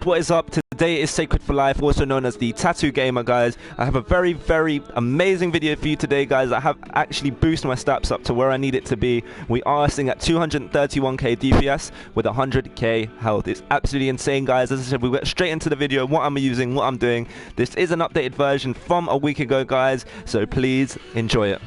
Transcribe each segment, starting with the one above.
what is up? Today is Sacred for Life, also known as the Tattoo Gamer, guys. I have a very amazing video for you today, guys. I have actually boosted my stats up to where I need it to be. We are sitting at 231k DPS with 100k health. It's absolutely insane, guys. As I said, we went straight into the video, what I'm using, what I'm doing. This is an updated version from a week ago, guys, so please enjoy it.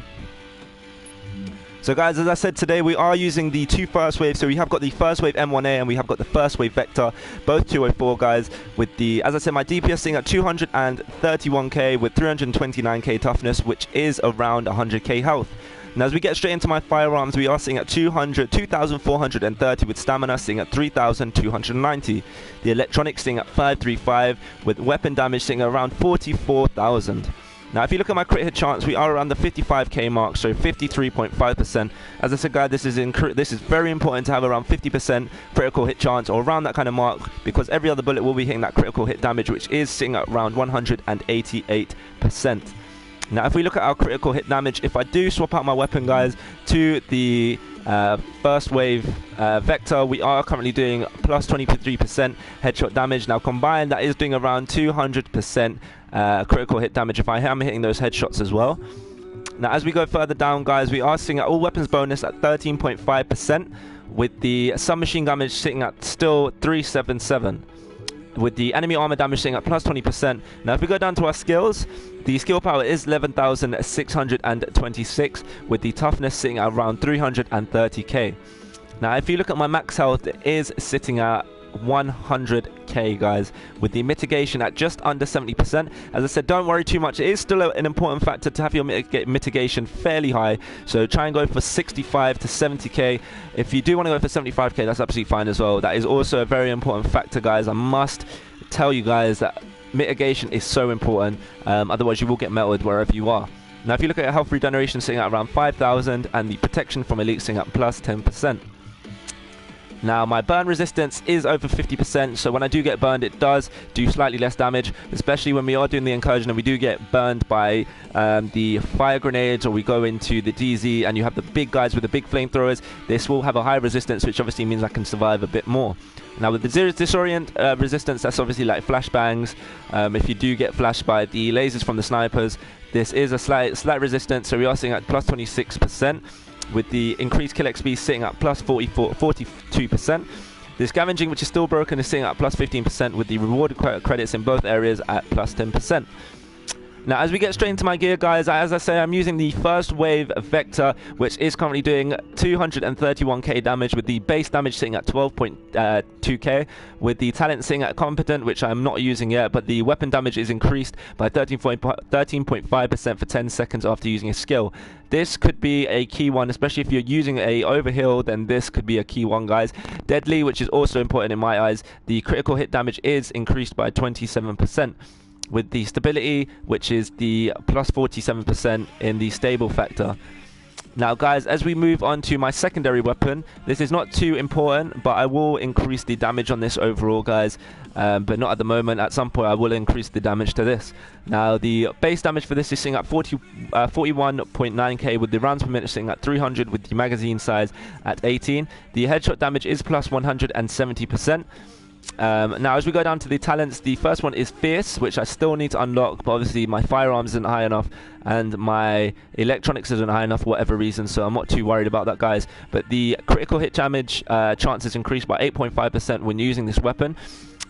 So guys, as I said, today we are using the two first waves. So we have got the first wave M1A and we have got the first wave Vector, both 204, guys, with the, as I said, my DPS sitting at 231k with 329k toughness, which is around 100k health. Now as we get straight into my firearms, we are sitting at 2,430 with stamina sitting at 3,290. The electronics sitting at 535 with weapon damage sitting at around 44,000. Now, if you look at my crit hit chance, we are around the 55k mark, so 53.5%. As I said, guys, this is very important to have around 50% critical hit chance or around that kind of mark, because every other bullet will be hitting that critical hit damage, which is sitting at around 188%. Now, if we look at our critical hit damage, if I do swap out my weapon, guys, to the first wave Vector, we are currently doing plus 23% headshot damage. Now combined, that is doing around 200% critical hit damage if I am hitting those headshots as well. Now as we go further down, guys, we are seeing all weapons bonus at 13.5% with the submachine damage sitting at still 377. With the enemy armor damage sitting at plus 20%. Now if we go down to our skills, the skill power is 11,626 with the toughness sitting at around 330k. Now if you look at my max health, it is sitting at 100k, guys, with the mitigation at just under 70%. As I said, don't worry too much. It is still an important factor to have your mitigation fairly high, so try and go for 65 to 70k. If you do want to go for 75k, that's absolutely fine as well. That is also a very important factor, guys. I must tell you guys that mitigation is so important, otherwise you will get melted wherever you are. Now if you look at health regeneration sitting at around 5,000 and the protection from elite sitting at plus 10%. Now my burn resistance is over 50%, so when I do get burned, it does do slightly less damage, especially when we are doing the incursion and we do get burned by the fire grenades, or we go into the DZ and you have the big guys with the big flamethrowers. This will have a high resistance, which obviously means I can survive a bit more. Now with the zero disorient resistance, that's obviously like flashbangs. If you do get flashed by the lasers from the snipers, this is a slight resistance, so we are seeing at plus 26%. With the increased kill XP sitting at plus 42%. The scavenging, which is still broken, is sitting at plus 15%, with the reward credits in both areas at plus 10%. Now as we get straight into my gear, guys, as I say, I'm using the first wave Vector, which is currently doing 231k damage with the base damage sitting at 12.2k, with the talent sitting at competent, which I'm not using yet, but the weapon damage is increased by 13.5% for 10 seconds after using a skill. This could be a key one, especially if you're using a overheal, then this could be a key one, guys. Deadly, which is also important in my eyes, the critical hit damage is increased by 27%. With the stability, which is the plus 47% in the stable factor. Now guys, as we move on to my secondary weapon, this is not too important, but I will increase the damage on this overall, guys, but not at the moment. At some point I will increase the damage to this. Now the base damage for this is sitting at 41.9k with the rounds per minute sitting at 300 with the magazine size at 18. The headshot damage is plus 170%. Now as we go down to the talents, the first one is Fierce, which I still need to unlock, but obviously my firearms isn't high enough and my electronics isn't high enough for whatever reason, so I'm not too worried about that, guys. But the critical hit damage chance is increased by 8.5% when using this weapon.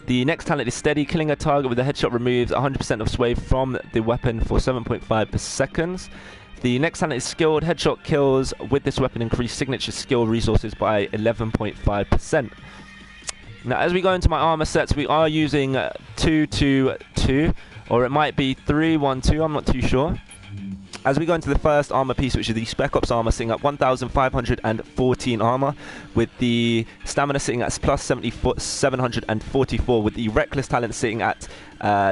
The next talent is Steady. Killing a target with a headshot removes 100% of sway from the weapon for 7.5 seconds. The next talent is Skilled. Headshot kills with this weapon increase signature skill resources by 11.5%. Now as we go into my armor sets, we are using 222, or it might be 312, I'm not too sure. As we go into the first armor piece, which is the Spec Ops armor, sitting at 1,514 armor, with the stamina sitting at plus 744, with the Reckless talent sitting at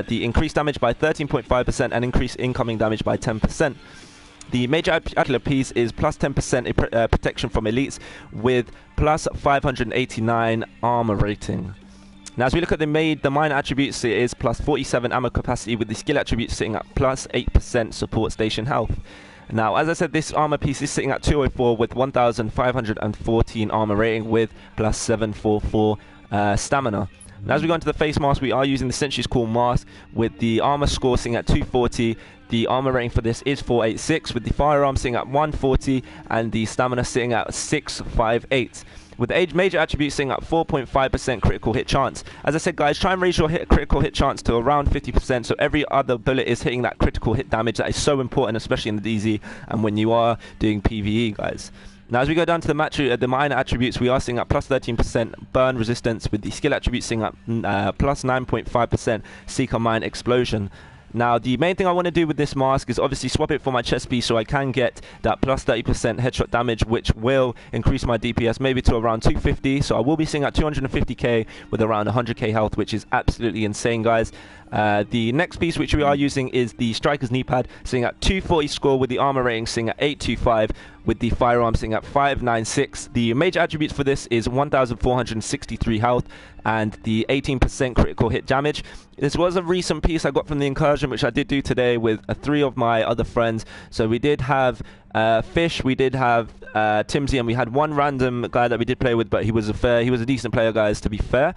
the increased damage by 13.5% and increased incoming damage by 10%. The major attribute piece is plus 10% protection from elites with plus 589 armor rating. Now as we look at the minor attributes, it is plus 47 ammo capacity, with the skill attributes sitting at plus 8% support station health. Now as I said, this armor piece is sitting at 204 with 1,514 armor rating with plus 744 stamina. And as we go into the face mask, we are using the Century's Call mask with the armor score sitting at 240. The armor rating for this is 486, with the firearm sitting at 140 and the stamina sitting at 658. With the major attributes sitting at 4.5% critical hit chance. As I said, guys, try and raise your critical hit chance to around 50%, so every other bullet is hitting that critical hit damage. That is so important, especially in the DZ and when you are doing PvE, guys. Now, as we go down to the minor attributes, we are seeing at plus 13% burn resistance, with the skill attributes seeing at plus 9.5% Seeker Mine Explosion. Now, the main thing I want to do with this mask is obviously swap it for my chest piece so I can get that plus 30% headshot damage, which will increase my DPS maybe to around 250. So I will be seeing at 250k with around 100k health, which is absolutely insane, guys. The next piece which we are using is the Striker's Knee Pad, sitting at 240 score, with the armor rating sitting at 825, with the firearm sitting at 596. The major attributes for this is 1463 health and the 18% critical hit damage. This was a recent piece I got from the incursion, which I did do today with 3 of my other friends. So we did have Fish, we did have Timsy, and we had one random guy that we did play with, but he was a decent player, guys, to be fair.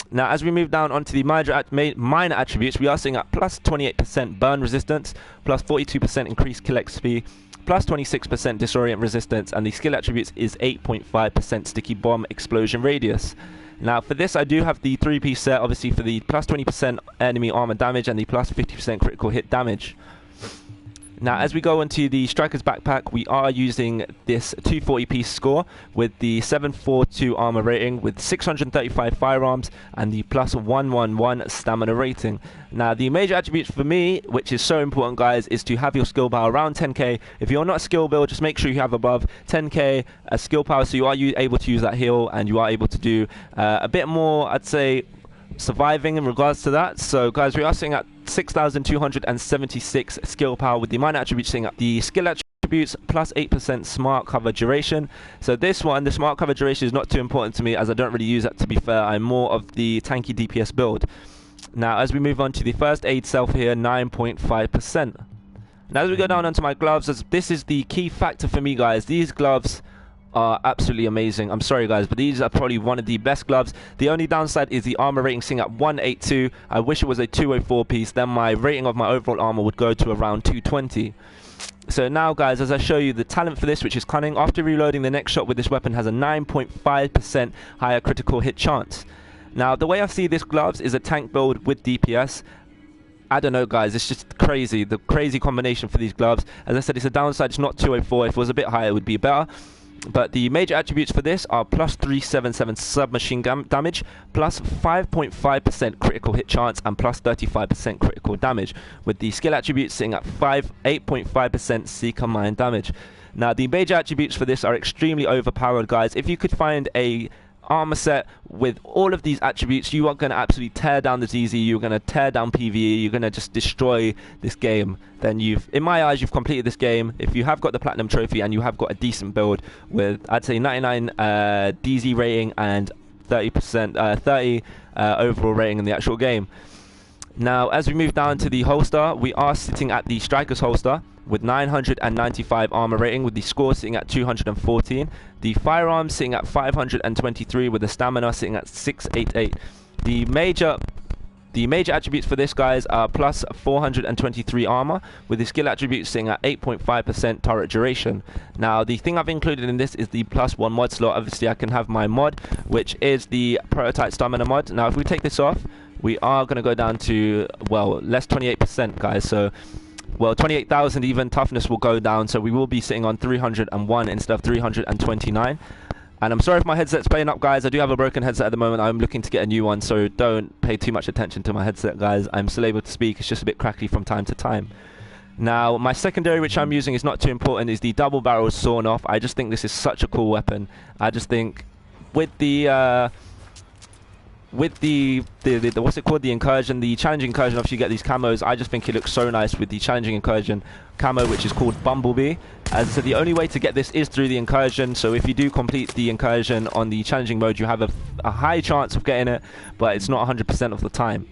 Now, as we move down onto the minor attributes, we are seeing at plus 28% burn resistance, plus 42% increased kill XP, plus 26% disorient resistance, and the skill attributes is 8.5% sticky bomb explosion radius. Now, for this, I do have the 3-piece set, obviously, for the plus 20% enemy armor damage and the plus 50% critical hit damage. Now, as we go into the Striker's Backpack, we are using this 240-piece score with the 742 armor rating, with 635 firearms and the plus 111 stamina rating. Now, the major attributes for me, which is so important, guys, is to have your skill power around 10k. If you're not a skill build, just make sure you have above 10k skill power, so you are able to use that heal and you are able to do a bit more, I'd say, surviving in regards to that. So, guys, we are sitting at 6,276 skill power, with the minor attributes sitting at the skill attributes plus 8% smart cover duration. So this one, the smart cover duration, is not too important to me as I don't really use that, to be fair. I'm more of the tanky DPS build. Now, as we move on to the first aid self here, 9.5%. Now, as we go down onto my gloves, this is the key factor for me, guys. These gloves are absolutely amazing. I'm sorry, guys, but these are probably one of the best gloves. The only downside is the armor rating sitting at 182. I wish it was a 204 piece, then my rating of my overall armor would go to around 220. So now, guys, as I show you the talent for this, which is Cunning, after reloading, the next shot with this weapon has a 9.5% higher critical hit chance. Now, the way I see this gloves is a tank build with DPS. I don't know, guys, it's just crazy, the crazy combination for these gloves. As I said, it's a downside, it's not 204. If it was a bit higher, it would be better. But the major attributes for this are plus 377 submachine damage, plus 5.5% critical hit chance, and plus 35% critical damage, with the skill attributes sitting at 8.5% Seeker Mine damage. Now, the major attributes for this are extremely overpowered, guys. If you could find a armor set with all of these attributes, you are going to absolutely tear down the DZ, you're going to tear down PvE, you're going to just destroy this game. Then in my eyes, you've completed this game. If you have got the Platinum Trophy and you have got a decent build with, I'd say, 99 DZ rating and 30 overall rating in the actual game. Now, as we move down to the holster, we are sitting at the Striker's holster with 995 armor rating, with the score sitting at 214. The firearm sitting at 523, with the stamina sitting at 688. The major attributes for this, guys, are plus 423 armor, with the skill attributes sitting at 8.5% turret duration. Now, the thing I've included in this is the +1 mod slot. Obviously, I can have my mod, which is the prototype stamina mod. Now, if we take this off, we are going to go down to, well, less 28%, guys. So, well, 28,000 even, toughness will go down, so we will be sitting on 301 instead of 329. And I'm sorry if my headset's playing up, guys. I do have a broken headset at the moment. I'm looking to get a new one, so don't pay too much attention to my headset, guys. I'm still able to speak. It's just a bit crackly from time to time. Now, my secondary, which I'm using, is not too important, is the double barrel sawn off. I just think this is such a cool weapon. I just think with the what's it called, the incursion, the challenging incursion, obviously you get these camos. I just think it looks so nice with the challenging incursion camo, which is called Bumblebee. As I said, the only way to get this is through the incursion, so if you do complete the incursion on the challenging mode, you have a high chance of getting it, but it's not 100% of the time.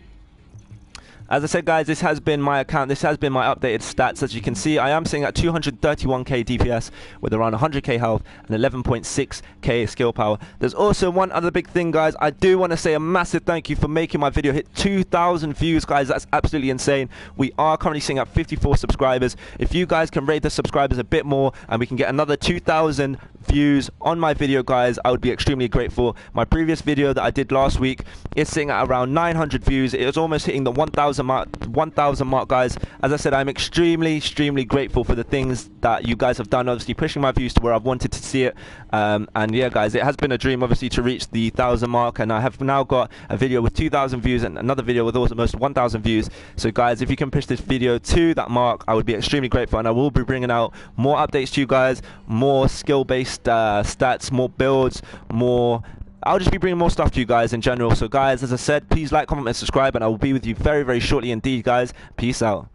As I said, guys, this has been my account. This has been my updated stats. As you can see, I am sitting at 231k DPS with around 100k health and 11.6k skill power. There's also one other big thing, guys. I do want to say a massive thank you for making my video hit 2,000 views, guys. That's absolutely insane. We are currently sitting at 54 subscribers. If you guys can rate the subscribers a bit more and we can get another 2,000 views on my video, guys, I would be extremely grateful. My previous video that I did last week is sitting at around 900 views. It was almost hitting the 1,000 mark, guys. As I said, I'm extremely grateful for the things that you guys have done, obviously pushing my views to where I've wanted to see it. And yeah, guys, it has been a dream, obviously, to reach the 1,000 mark, and I have now got a video with 2,000 views and another video with almost 1,000 views. So guys, if you can push this video to that mark, I would be extremely grateful, and I will be bringing out more updates to you guys, more skill-based stats, more builds, more... I'll just be bringing more stuff to you guys in general. So guys, as I said, please like, comment and subscribe, and I will be with you very shortly indeed, guys. Peace out.